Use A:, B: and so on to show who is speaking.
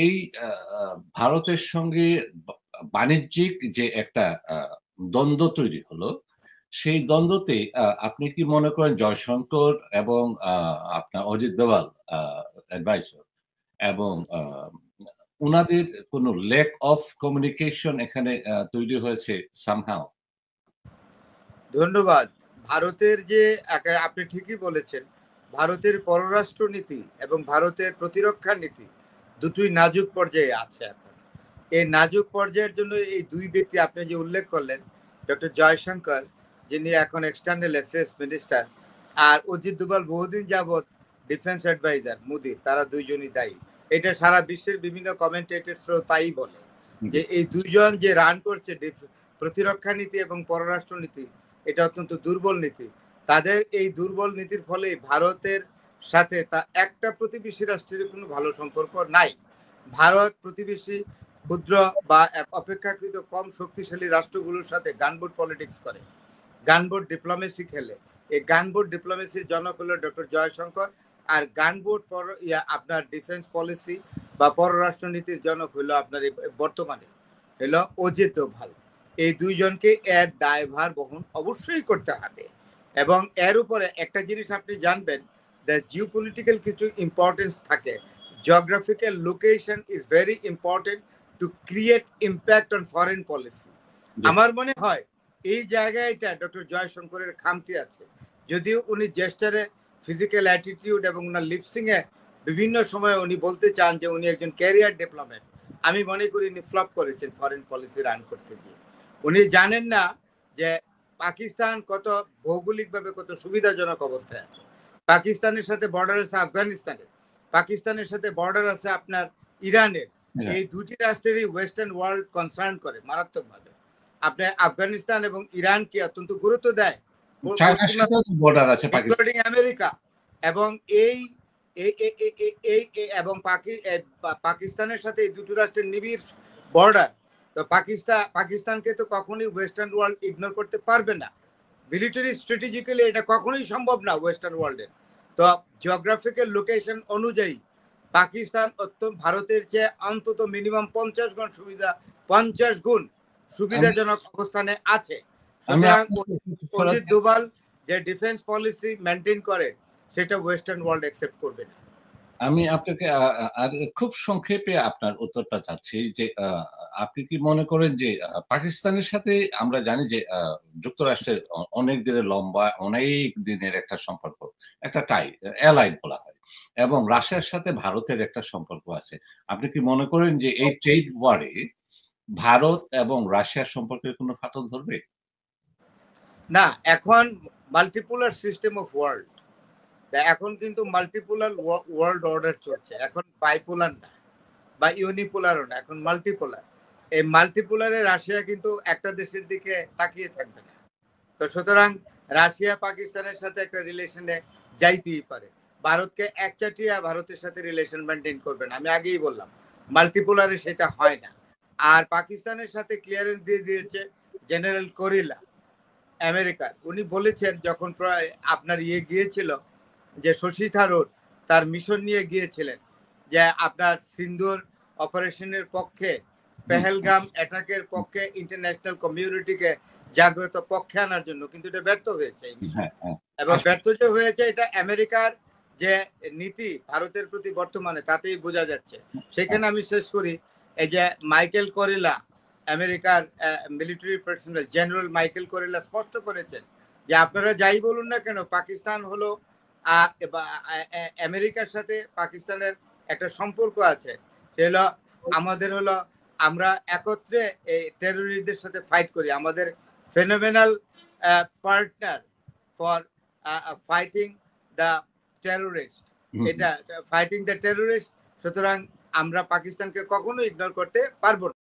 A: এই ভারতের সঙ্গে বাণিজ্যিক যে একটা আ দ্বন্দ্ব তৈরি হলো, সেই দ্বন্দ্বতে আপনি কি মনে করেন জয়শঙ্কর এবং আপনার অজিত দোভাল আ অ্যাডভাইসর এবং উনাদের কোনো ল্যাক অফ কমিউনিকেশন এখানে তৈরি হয়েছে somehow?
B: ধন্যবাদ। ভারতের যে আপনি ঠিকই বলেছেন। ভারতের পররাষ্ট্রনীতি এবং ভারতের প্রতিরক্ষা নীতি দুটোই নাজুক পর্যায়ে আছে এখন। এই নাজুক পর্যায়ের জন্য এই ২ ব্যক্তি আপনি যে উল্লেখ করলেন, ডক্টর জয়শঙ্কর যিনি এখন এক্সটার্নাল অ্যাফেয়ার্স মিনিস্টার আর অজিত দোভাল বহুদিন যাবৎ ডিফেন্স অ্যাডভাইজার মোদির, তারা ২ জনই দায়ী। এটা সারা বিশ্বের বিভিন্ন কমেন্টেটরসরাও তাই বলে। যে এই ২ জন যে রান করছে প্রতিরক্ষা নীতি এবং পররাষ্ট্র নীতি, এটা অত্যন্ত দুর্বল নীতি। তাদের এই দুর্বল নীতির ফলে ভারতের সাথে একটা প্রতিবেশী রাষ্ট্রের কোনো ভালো সম্পর্ক নাই। ভারত প্রতিবেশী ক্ষুদ্র বা অপেক্ষাকৃত কম শক্তিশালী রাষ্ট্রগুলোর সাথে গানবোট পলিটিক্স করে, গানবোট ডিপ্লোমেসি খেলে। এই গানবোট ডিপ্লোমেসির জনক হলো ডক্টর জয়শঙ্কর, আর গানবোট আপনার ডিফেন্স পলিসি বা পররাষ্ট্রনীতির জনক হলো আপনার বর্তমানে হলো অজিত দোভাল। এই ২ জনকে এর দায়ভার বহন অবশ্যই করতে হবে। এবং এর উপরে একটা জিনিস আপনি জানবেন, দ্য জিওপলিটিক্যাল কিছু ইম্পর্টেন্স থাকে। Geographical location is very important to create impact on foreign policy. আমার মনে হয় এই জায়গাটা ডক্টর জয়শঙ্করের খামতি আছে। যদিও উনি জেস্টারে ফিজিক্যাল অ্যাটিটিউড এবং ওনার লিপসিং এ বিভিন্ন সময় উনি বলতে চান যে উনি একজন ক্যারিয়ার ডিপ্লোম্যাট, আমি মনে করি উনি ফ্লপ করেছেন ফরেন পলিসি রান করতে গিয়ে। উনি জানেন না যে পাকিস্তান কত ভৌগোলিকভাবে কত সুবিধাজনক অবস্থায় আছে। পাকিস্তানের সাথে বর্ডার আছে আফগানিস্তানের, পাকিস্তানের সাথে বর্ডার আছে আপনার ইরানের। এই ২টি রাষ্ট্রেরই ওয়েস্টার্ন ওয়ার্ল্ড কনসার্ন করে মারাত্মকভাবে। আপনি আফগানিস্তান এবং ইরানকে অত্যন্ত গুরুত্ব দেয়,
A: বর্ডার আছে
B: ইনক্লুডিং আমেরিকা। এবং এই এবং পাকিস্তানের সাথে এই দুটো রাষ্ট্রের নিবিড় বর্ডার। তো পাকিস্তানকে তো কখনোই ওয়েস্টার্ন ওয়ার্ল্ড ইগনোর করতে পারবে না। মিলিটারি স্ট্র্যাটেজিক্যালি এটা কখনোই সম্ভব না ওয়েস্টার্ন ওয়ার্ল্ডের। তো জিওগ্রাফিক্যাল লোকেশন অনুযায়ী পাকিস্তান ভারতের চেয়ে অন্তত মিনিমাম 50 গুণ সুবিধাজনক অবস্থানে আছে। সুতরাং অজিত দোভাল যে ডিফেন্স পলিসি মেনটেন করে সেটা ওয়েস্টার্ন ওয়ার্ল্ড অ্যাকসেপ্ট করবে না।
A: আমি আপনাকে আর খুব সংক্ষেপে আপনার উত্তরটা চাচ্ছি যে আপনি কি মনে করেন যে পাকিস্তানের সাথে আমরা জানি যে যুক্তরাষ্ট্রের অনেক দিনের লম্বা অনেক দিনের একটা সম্পর্ক, একটা টাই অ্যালাইড বলা হয় এবং রাশিয়ার সাথে ভারতের একটা সম্পর্ক আছে। আপনি কি মনে করেন যে এই ট্রেড ওয়ারে ভারত এবং রাশিয়ার সম্পর্কে কোনো ফাটল ধরবে?
B: না, এখন মাল্টিপোলার সিস্টেম অফ ওয়ার্ল্ড। এখন কিন্তু মাল্টিপোলার ওয়ার্ল্ড অর্ডার চলছে। এখন বাইপোলার না বা ইউনিপোলারও না, এখন মাল্টিপোলার। এই মাল্টিপোলারে রাশিয়া কিন্তু একটা দেশের দিকে তাকিয়ে থাকবে না। তো সুতরাং রাশিয়া পাকিস্তানের সাথে একটা রিলেশনে যাইতেই পারে। ভারতকে একচাটিয়া ভারতের সাথে রিলেশন মেনটেন করবে না, আমি আগেই বললাম। মাল্টিপোলারে সেটা হয় না। আর পাকিস্তানের সাথে ক্লিয়ারেন্স দিয়ে দিয়েছে জেনারেল কোরিলা আমেরিকার। উনি বলেছেন যখন আপনার গিয়েছিল যে শশী থারুর তার মিশন নিয়ে গিয়েছিলেন যে আপনার সিন্দুর অপারেশনের পক্ষে, পেহেলগাম অ্যাটাকের পক্ষে ইন্টারন্যাশনাল কমিউনিটিকে জাগ্রত পক্ষে আনার জন্য, কিন্তু এটা ব্যর্থ হয়েছে এই মিশন। এবং ব্যর্থ যে হয়েছে এটা আমেরিকার যে নীতি ভারতের প্রতি বর্তমানে তাতেই বোঝা যাচ্ছে। সেখানে আমি শেষ করি, এই যে মাইকেল কোরিলা আমেরিকার মিলিটারি পার্সোনাল জেনারেল মাইকেল কোরিলা স্পষ্ট করেছেন যে আপনারা যাই বলুন না কেন, পাকিস্তান হলো আমেরিকার সাথে পাকিস্তানের একটা সম্পর্ক আছে। সে হলো আমাদের হলো আমরা একত্রে এই টেররিস্টদের সাথে ফাইট করি, আমাদের phenomenal partner for fighting the terrorist, এটা ফাইটিং দ্য টেররিস্ট। সুতরাং আমরা পাকিস্তানকে কখনো ইগনোর করতে পারবো না।